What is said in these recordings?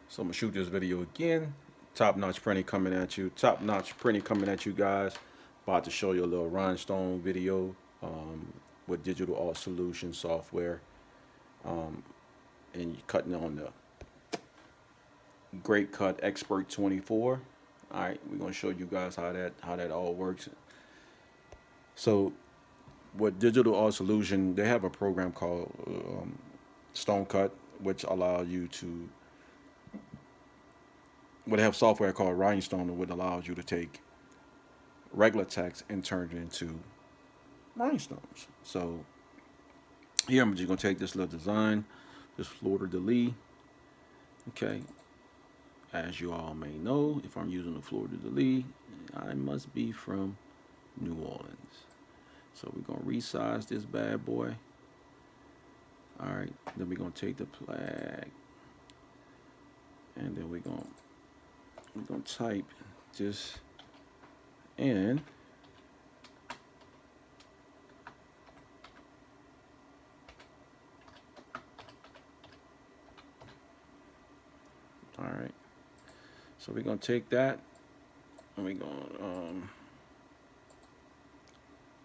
So I'm gonna shoot this video again. Top notch printing coming at you. Top notch printing coming at you guys. About to show you a little Rhinestone video with digital art solution software, and you're cutting on the Great Cut Expert 24. All right, we're gonna show you guys how that all works. So with digital art solution, they have a program called Stone Cut, which allow you to. Well, they have software called Rhinestone, which allows you to take regular text and turn it into rhinestones. So here I'm just gonna take this little design, this Florida de Lis. Okay, as you all may know, if I'm using the Florida de Lis, I must be from New Orleans. So we're gonna resize this bad boy. All right, then we're gonna take the flag, and then we're gonna type this in. All right, so we're gonna take that and we're gonna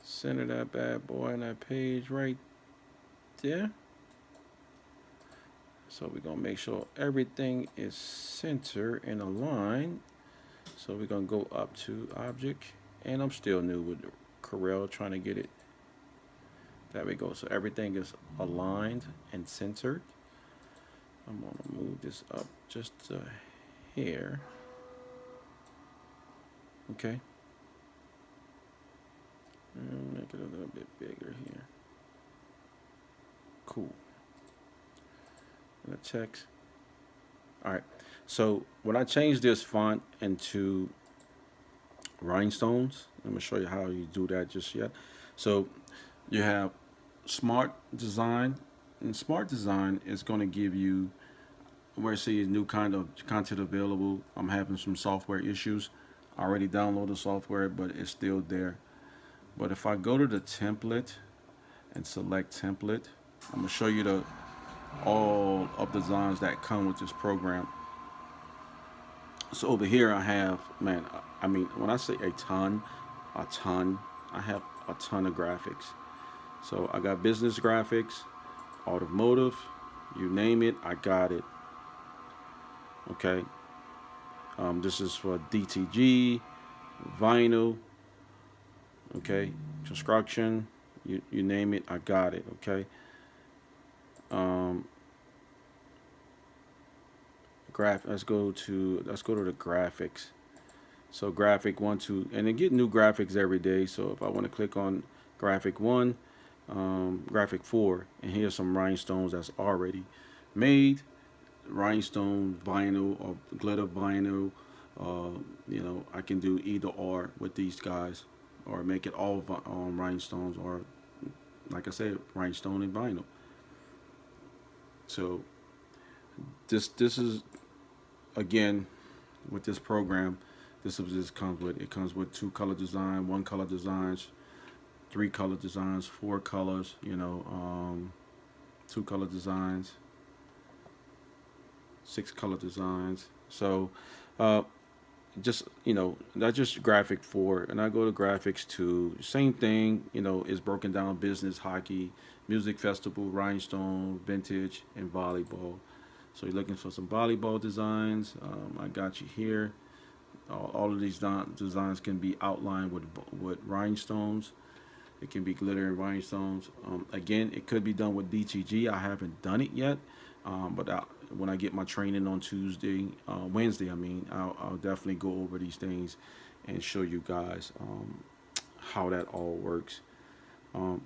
center that bad boy on that page right there. So we're gonna make sure everything is centered and aligned. So we're gonna go up to object, and I'm still new with Corel, trying to get it. There we go. So everything is aligned and centered. I'm gonna move this up just a hair. Okay. And make it a little bit bigger here. Cool. And the text. All right. So when I change this font into rhinestones, I'm gonna show you how you do that just yet. So you have smart design, and smart design is going to give you where it says new kind of content available. I'm having some software issues. I already downloaded the software, but it's still there. But if I go to the template and select template, I'm gonna show you the all of the designs that come with this program. So over here I have, man, I mean, when I say a ton, I have a ton of graphics. So I got business graphics, automotive, you name it, I got it. Okay. This is for DTG, vinyl, okay, construction, you name it, I got it. Okay. Um, let's go to the graphics. So graphic one, two, and they get new graphics every day. So if I want to click on graphic one, graphic four, and here's some rhinestones that's already made. Rhinestone vinyl or glitter vinyl. I can do either or with these guys, or make it all rhinestones, or like I said, rhinestone and vinyl. So this is again with this program. This is what this comes with. It comes with two color design, one color designs, three color designs, four colors. Two color designs, six color designs. So uh, just that's just graphic four, and I go to graphics two. Same thing. Is broken down: business, hockey, music festival, rhinestone, vintage, and volleyball. So you're looking for some volleyball designs. I got you here. All of these designs can be outlined with rhinestones. It can be glitter and rhinestones. Again, it could be done with DTG. I haven't done it yet, but when I get my training on Wednesday, I'll definitely go over these things and show you guys how that all works.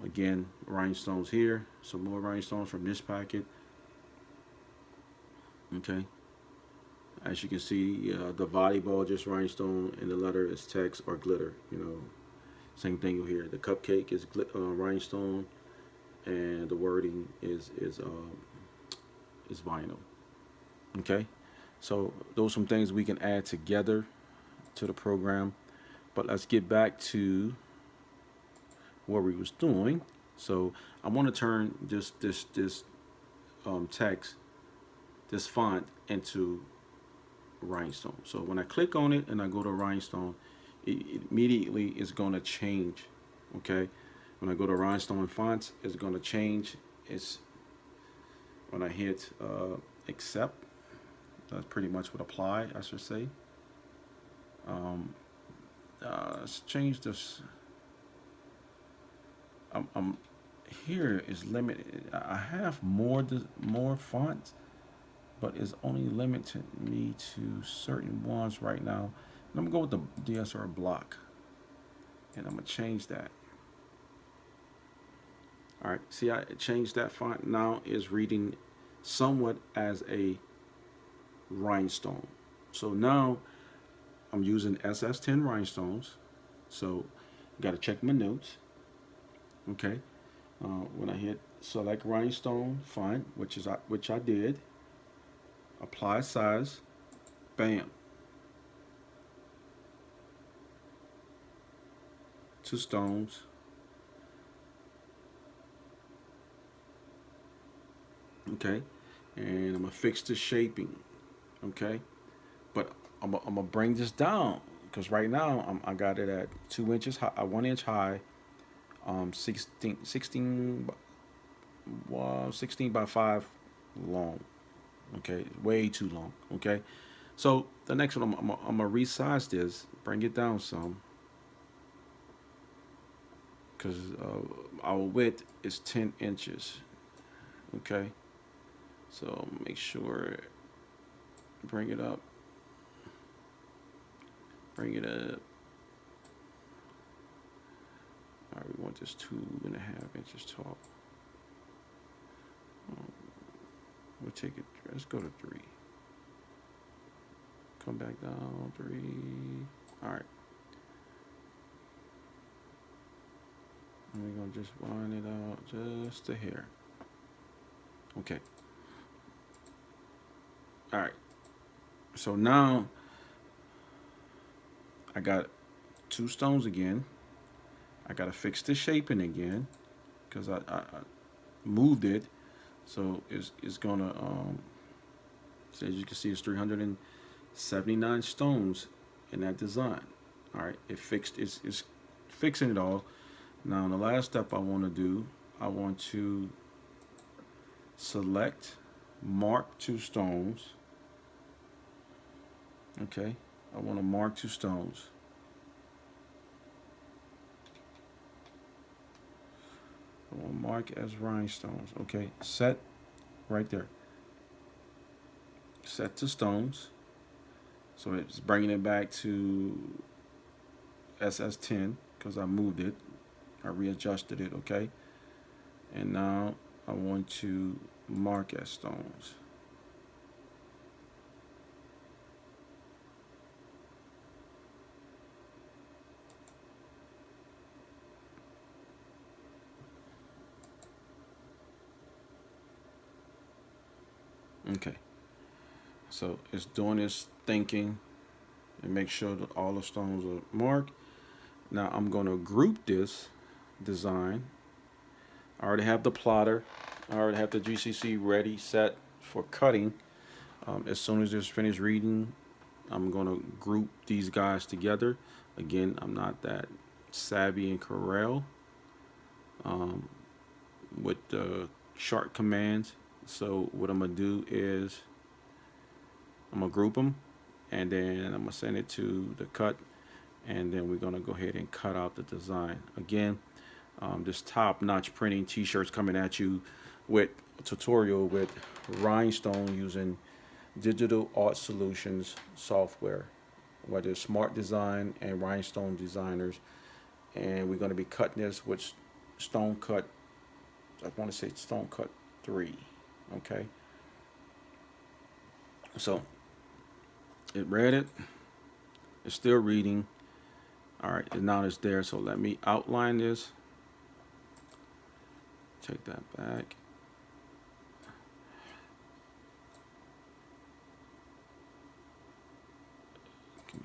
Again, rhinestones here. Some more rhinestones from this packet. Okay. As you can see, the volleyball just rhinestone, and the letter is text or glitter. Same thing here. The cupcake is rhinestone, and the wording is vinyl. Okay, so those are some things we can add together to the program. But let's get back to what we was doing. So I want to turn this text, this font into Rhinestone. So when I click on it and I go to Rhinestone, it immediately is going to change. Okay, when I go to Rhinestone fonts, it's going to change. It's when I hit accept. That's pretty much what apply, I should say. Um, let's change this. I'm here is limited. I have more fonts, but it's only limited me to certain ones right now. And I'm gonna go with the DSR block, and I'm gonna change that. All right, see, I changed that font. Now is reading somewhat as a rhinestone. So now I'm using SS10 rhinestones. So got to check my notes. Okay, when I hit select rhinestone font, which I did, apply size, bam, two stones. Okay, and I'm gonna fix the shaping. Okay, but I'm gonna bring this down because right now I got it at 2 inches high, 1 inch high, 16 by 5 long. Okay, way too long. Okay, so the next one I'm gonna resize this, bring it down some, because our width is 10 inches. Okay, so make sure bring it up, bring it up. All right, we want this 2.5 inches tall. We'll take it. Let's go to 3. Come back down 3. All right. And we're gonna just line it out just a hair. Okay. All right. So now I got 2 stones again. I gotta fix the shaping again because I moved it, so it's gonna so as you can see, it's 379 stones in that design. All right, it's fixing it all. Now the last step I want to do, I want to select mark 2 stones. Okay, I want to mark 2 stones. I want to mark as rhinestones. Okay, set right there. Set to stones. So it's bringing it back to SS10 because I moved it. I readjusted it. Okay, and now I want to mark as stones. Okay, so it's doing its thinking and make sure that all the stones are marked. Now I'm going to group this design. I already have the plotter. I already have the GCC ready, set for cutting. As soon as it's finished reading, I'm going to group these guys together. Again, I'm not that savvy in Corel um, with the short commands. So what I'm going to do is I'm going to group them, and then I'm going to send it to the cut, and then we're going to go ahead and cut out the design. Again, this top-notch printing t-shirts coming at you with a tutorial with Rhinestone using digital art solutions software, whether it's Smart Design and Rhinestone designers. And we're going to be cutting this with Stone Cut, I want to say Stone Cut 3. Okay, so it read it, it's still reading. All right, and now it's there, so let me outline this. Take that back.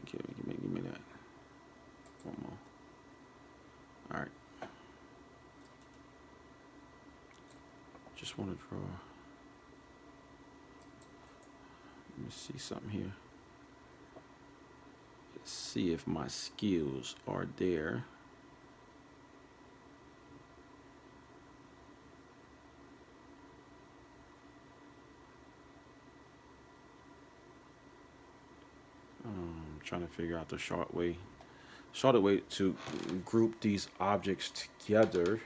Give me that. One more. All right. Just want to draw. Let me see something here. see if my skills are there. Trying to figure out the shorter way to group these objects together.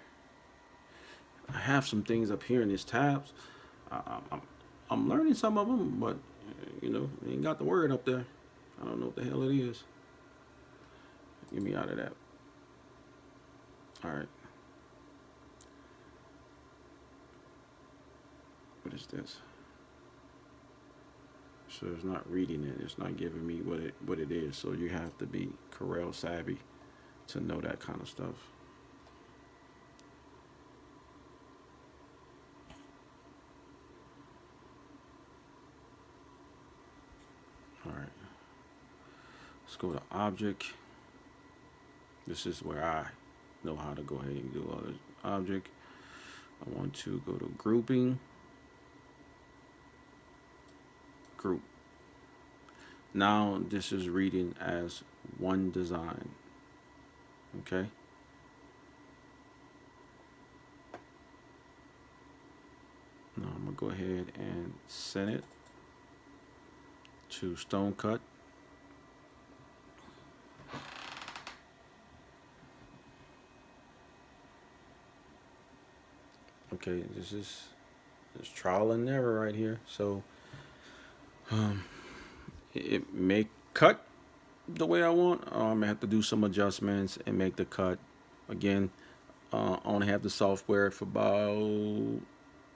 I have some things up here in these tabs. I'm, I'm learning some of them, but ain't got the word up there. I don't know what the hell it is. Get me out of that. All right. What is this? So it's not reading it. It's not giving me what it is. So you have to be Corel savvy to know that kind of stuff. All right. Let's go to object. This is where I know how to go ahead and do all this object. I want to go to grouping, group. Now this is reading as one design. Okay. Now I'm gonna go ahead and set it to stone cut. Okay, this is trial and error right here. So it may cut the way I want. I may have to do some adjustments and make the cut. Again, I only have the software for about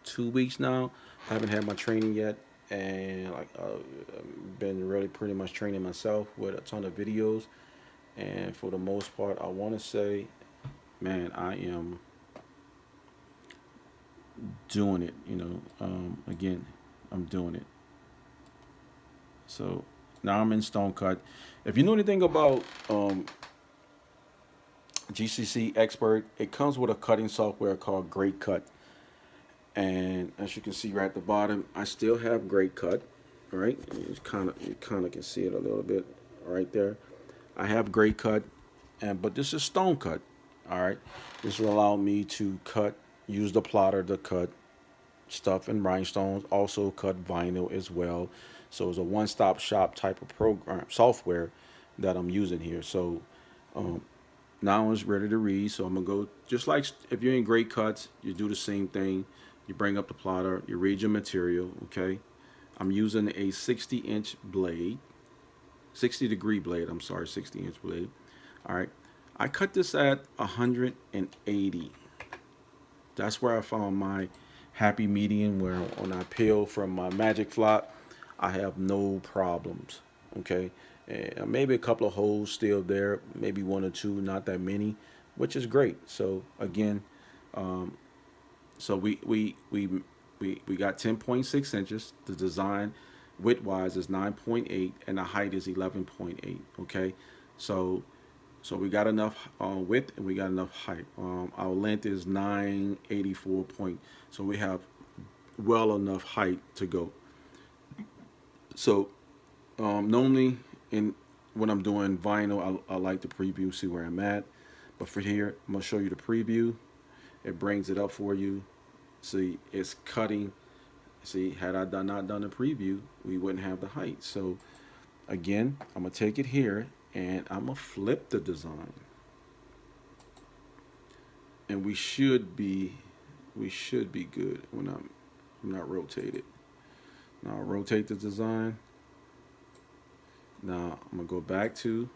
2 weeks now. I haven't had my training yet, and I've been really pretty much training myself with a ton of videos. And for the most part, I want to say, man, I am doing it. Again, I'm doing it. So now I'm in Stone Cut. If you know anything about GCC Expert, it comes with a cutting software called Great Cut. And as you can see right at the bottom, I still have Great Cut. All right, you kind of can see it a little bit right there. I have Great Cut, but this is Stone Cut. All right, this will allow me to use the plotter to cut stuff in rhinestones, also cut vinyl as well. So it's a one-stop shop type of program software that I'm using here. So um, now it's ready to read. So I'm gonna go just like if you're in Great Cuts, you do the same thing. You bring up the plotter, you read your material. Okay, I'm using a 60-inch blade, 60-degree blade. I'm sorry, 60-inch blade. All right, I cut this at 180. That's where I found my happy medium where when I peel from my magic flop, I have no problems. Okay. And maybe a couple of holes still there, maybe one or two, not that many, which is great. So again, um, so we got 10.6 inches. The design width wise is 9.8 and the height is 11.8. Okay. So we got enough width and we got enough height. Our length is 984 point. So we have well enough height to go. So normally in when I'm doing vinyl, I like to preview, see where I'm at. But for here, I'm gonna show you the preview. It brings it up for you. See, it's cutting. See, had I not done the preview, we wouldn't have the height. So again, I'm gonna take it here and I'm gonna flip the design, and we should be good when I'm not rotated. Now I'll rotate the design. Now I'm gonna go back to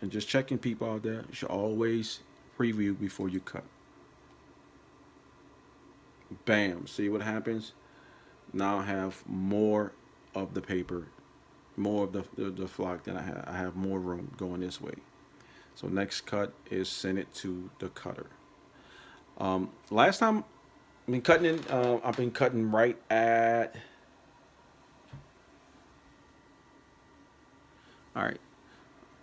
and just checking people out there. You should always preview before you cut. Bam! See what happens? Now I have more of the paper, more of the flock than I have. I have more room going this way. So next cut is send it to the cutter. Last time I've been cutting right at. All right,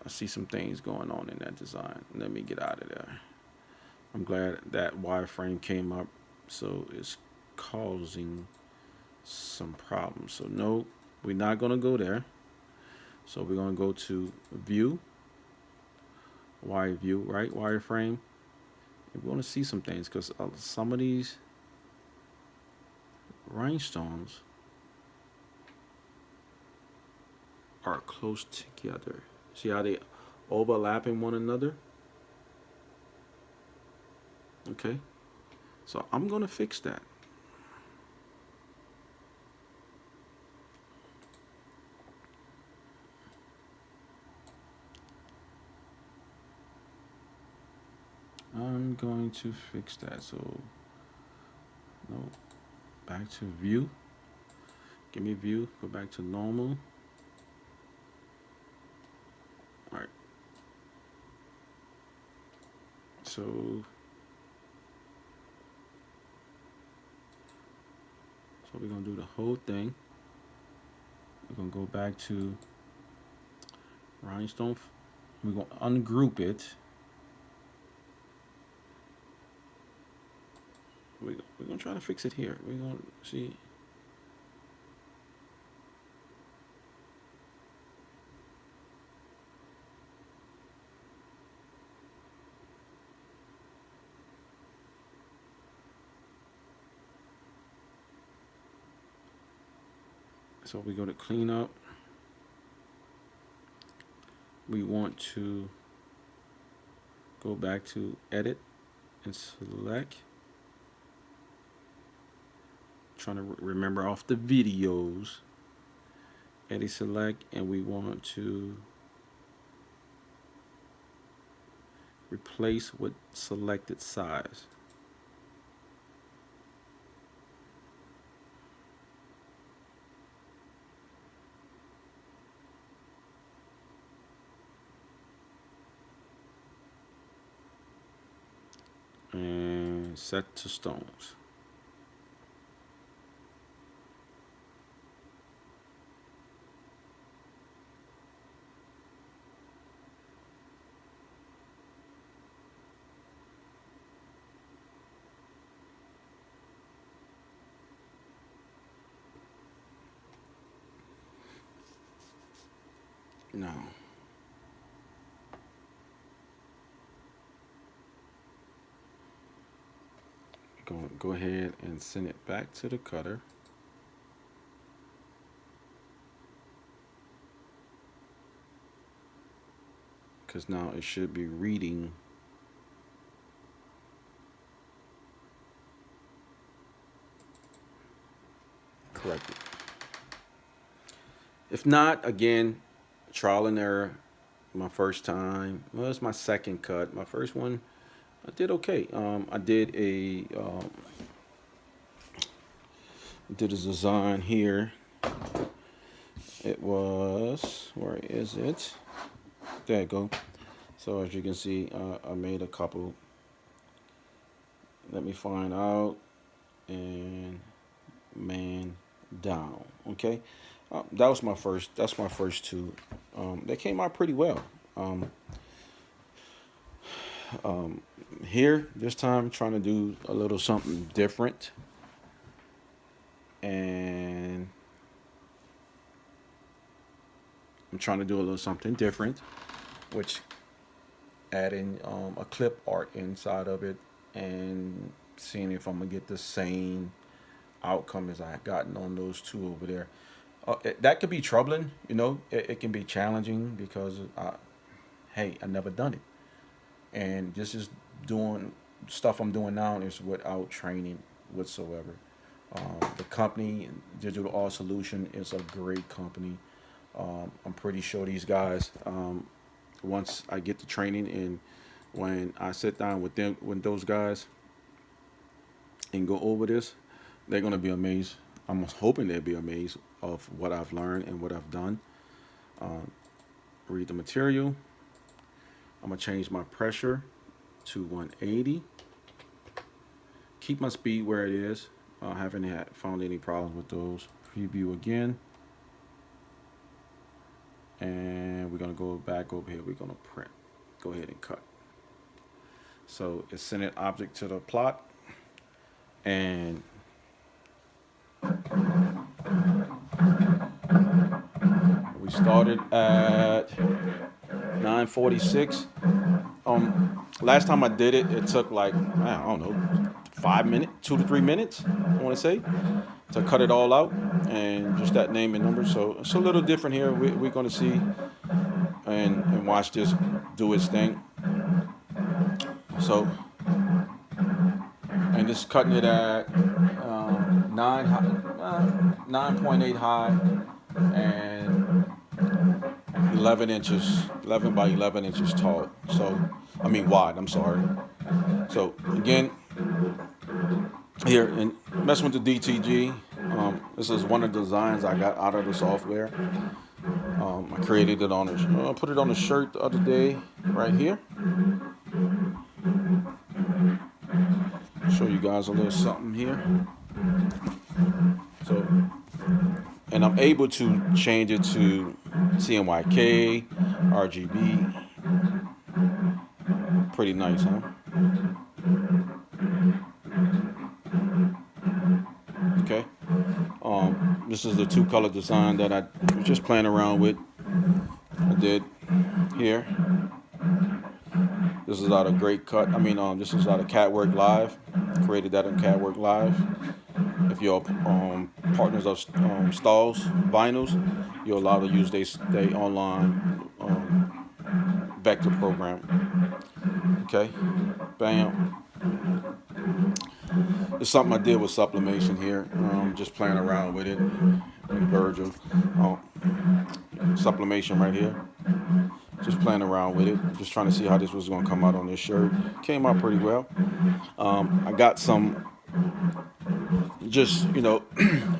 I see some things going on in that design. Let me get out of there. I'm glad that wireframe came up, so it's causing some problems. So no, we're not gonna go there. So we're going to go to view, wire view, right? Wireframe. And we want to see some things because some of these rhinestones are close together. See how they overlapping one another? Okay. So I'm going to fix that. I'm going to fix that. So, no, back to view. Give me view. Go back to normal. All right. So we're gonna do the whole thing. We're gonna go back to rhinestone. We're gonna ungroup it. We're gonna try to fix it here. We're gonna see. So we go to clean up. We want to go back to edit and select. Trying to remember off the videos. Edit select, and we want to replace with selected size. And set to stones. Now, go ahead and send it back to the cutter. Because now it should be reading correctly. If not, again, trial and error. My first time, well, it's my second cut. My first one, I did okay. I did a design here. It was, where is it? There you go. So as you can see, I made a couple. Let me find out, and man down. Okay, that was my first. That's my first two. They came out pretty well. Um, Here this time, trying to do a little something different, and I'm trying to do a little something different, which adding a clip art inside of it and seeing if I'm gonna get the same outcome as I had gotten on those two over there. That could be troubling, you know. It can be challenging because hey, I never done it, and this is doing stuff I'm doing now is without training whatsoever. The company, Digital All Solution, is a great company. I'm pretty sure these guys, once I get the training and when I sit down with them, with those guys, and go over this, they're gonna be amazed. I'm hoping they'll be amazed of what I've learned and what I've done. Read the material. I'm gonna change my pressure to 180. Keep my speed where it is. I haven't found any problems with those. Preview again. And we're gonna go back over here. We're gonna print. Go ahead and cut. So it's sending object to the plot, and we Started at 9:46. Last time I did it, it took like, I don't know, 5 minutes, 2 to 3 minutes, I want to say, to cut it all out and just that name and number. So it's a little different here. We're going to see and watch this do its thing. So, and this cutting it at 9.8 high and 11 inches, 11 by 11 inches tall. So, I mean wide. I'm sorry. So again, here and messing with the DTG. This is one of the designs I got out of the software. I created it on I put it on a shirt the other day, right here. Show you guys a little something here. So, and I'm able to change it to CMYK, RGB. Pretty nice, huh? Okay. This is the two-color design that I was just playing around with. I did here. This is out of Great Cut. This is out of Catwork Live. Created that in Catwork Live. If you're partners of Stalls Vinyls, you're allowed to use their online vector program. Okay, bam. It's something I did with sublimation here. Just playing around with it. Virgil, sublimation right here. Just playing around with it. Just trying to see how this was going to come out on this shirt. Came out pretty well. I got some. Just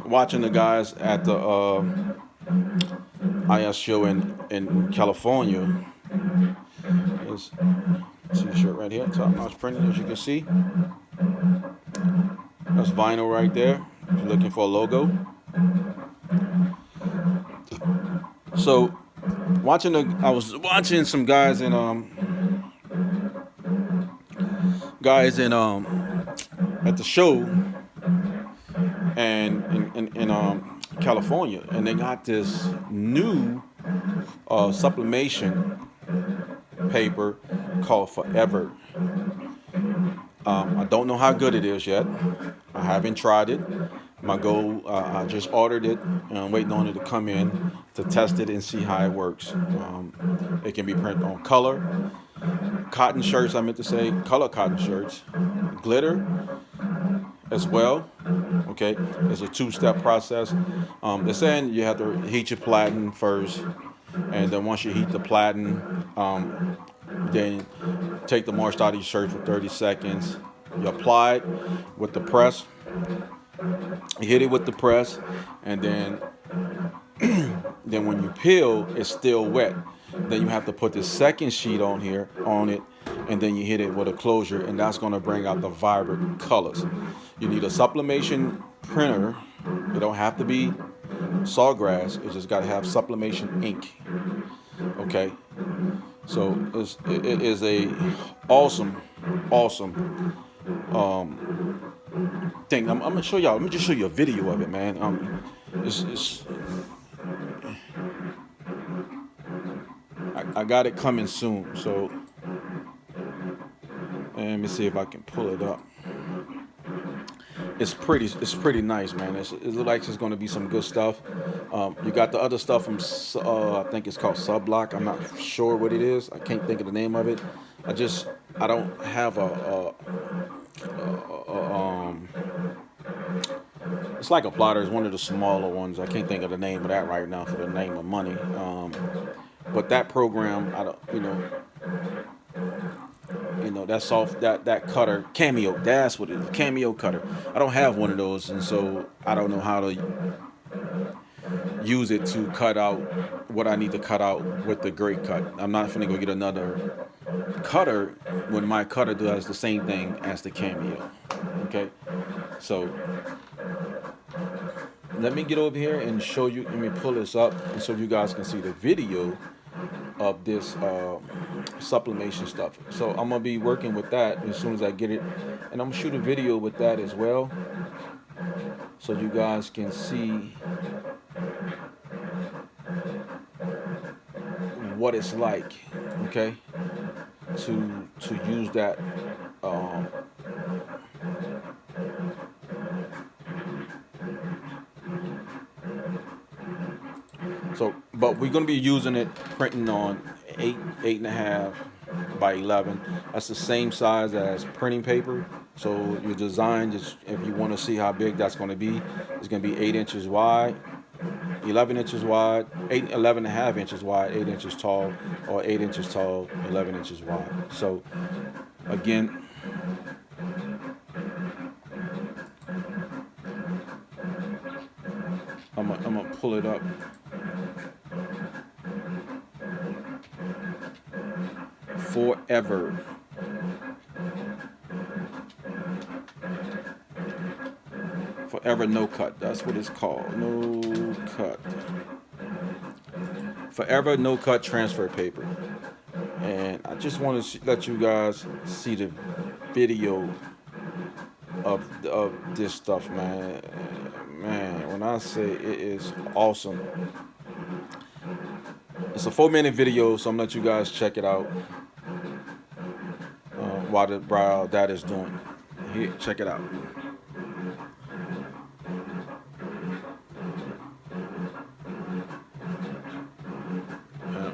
watching the guys at the IS show in California. This t-shirt right here, top notch printing, as you can see. That's vinyl right there. If you're looking for a logo. So, I was watching some guys in at the show and in California, and they got this new sublimation paper called Forever. I don't know how good it is yet. I haven't tried it. My goal, I just ordered it and I'm waiting on it to come in to test it and see how it works. It can be printed on color, cotton shirts, I meant to say, color cotton shirts, glitter as well. Okay, it's a two-step process. They're saying you have to heat your platen first, and then once you heat the platen, then take the moisture out of your shirt for 30 seconds. You apply it with the press. You hit it with the press, and then when you peel, it's still wet. Then you have to put the second sheet on it, and then you hit it with a closure, and that's going to bring out the vibrant colors. You need a sublimation printer. It don't have to be sawgrass. It just got to have sublimation ink. Okay, so it is a awesome thing. I'm gonna show y'all. Let me just show you a video of it, man. I got it coming soon. So let me see if I can pull it up. It's pretty nice, man. It looks like it's going to be some good stuff. You got the other stuff from I think it's called Subblock. I'm not sure what it is. I can't think of the name of it. I don't have it's like a plotter. It's one of the smaller ones. I can't think of the name of that right now for the name of money. But that program, I don't, that soft, that cutter, Cameo. That's what it is, Cameo cutter. I don't have one of those, and so I don't know how to use it to cut out what I need to cut out with the Great Cut. I'm not finna go get another cutter when my cutter does the same thing as the Cameo. Okay, so let me get over here and show you. Let me pull this up and so you guys can see the video of this sublimation stuff. So I'm gonna be working with that as soon as I get it, and I'm gonna shoot a video with that as well, so you guys can see what it's like, okay, to use that. Um, so, but we're gonna be using it printing on 8.5 by 11. That's the same size as printing paper. So your design, just if you want to see how big that's going to be, it's going to be 8 inches wide, 11 inches wide, 11 and a half inches wide, 8 inches tall, or 8 inches tall, 11 inches wide. So again, I'm gonna pull it up. Forever. Forever no cut. That's what it's called. No cut. Forever no cut transfer paper. And I just want to let you guys see the video of this stuff, man. Man, when I say it is awesome, it's a 4-minute video, so I'm gonna let you guys check it out while that is doing. Here, check it out. Uh,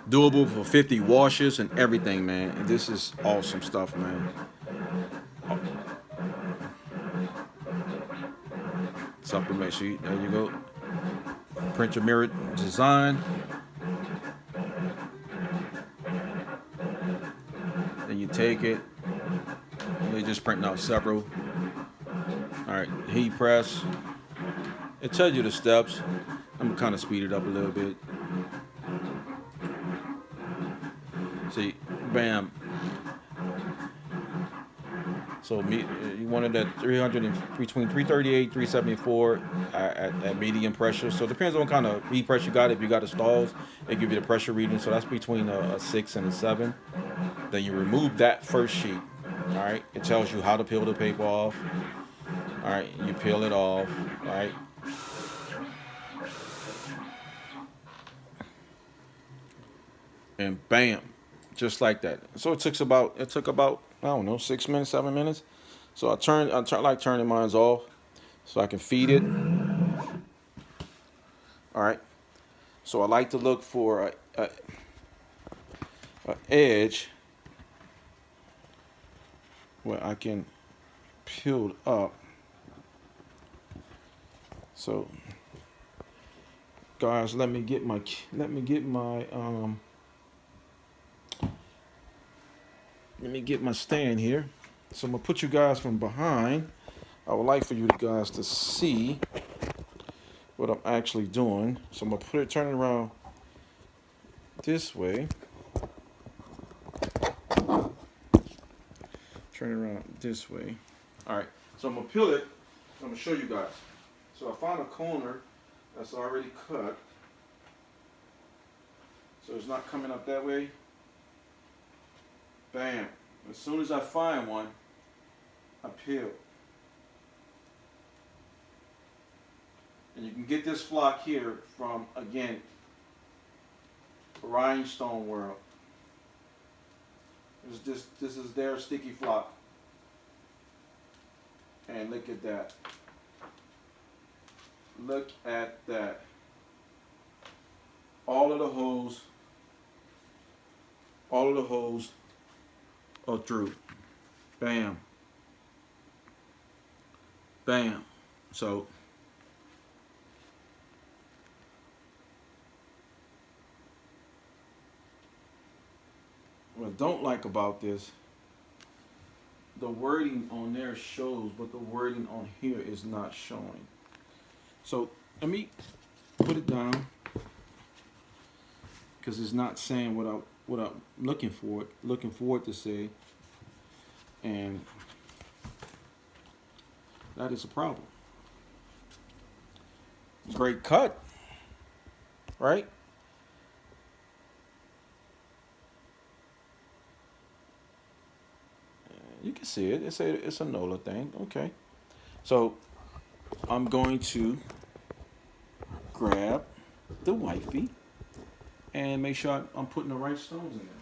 Doable for 50 washes and everything, man. And this is awesome stuff, man. Supplement sheet. There you go. Print your mirror design. Then you take it. They're just printing out several. All right, heat press. It tells you the steps. I'm gonna kind of speed it up a little bit. See, bam. So you wanted that 300 between 338, 374 at medium pressure. So it depends on what kind of heat press you got. If you got a stalls, it give you the pressure reading. So that's between a 6 and a 7. Then you remove that first sheet. All right, it tells you how to peel the paper off. All right, you peel it off. All right. And bam, just like that. So it took about I don't know 6 minutes, 7 minutes. So I like turning mine off so I can feed it. All right. So I like to look for a edge where I can peel up. So guys, let me get my let me get my stand here. So I'm gonna put you guys from behind. I would like for you guys to see what I'm actually doing. So I'm gonna turn it around this way. Turn it around this way. All right. So I'm gonna peel it. I'm gonna show you guys. So I found a corner that's already cut. So it's not coming up that way. Bam. As soon as I find one, I peel. And you can get this flock here from, again, Rhinestone World. This is their sticky flock. And look at that. Look at that. All of the holes are through. Bam. Bam. So what I don't like about this, the wording on there shows, but the wording on here is not showing. So let me put it down because it's not saying what I'm looking for it to say, and that is a problem. Great cut, right? You can see it. It's a NOLA thing. Okay. So I'm going to grab the wifey and make sure I'm putting the right stones in there.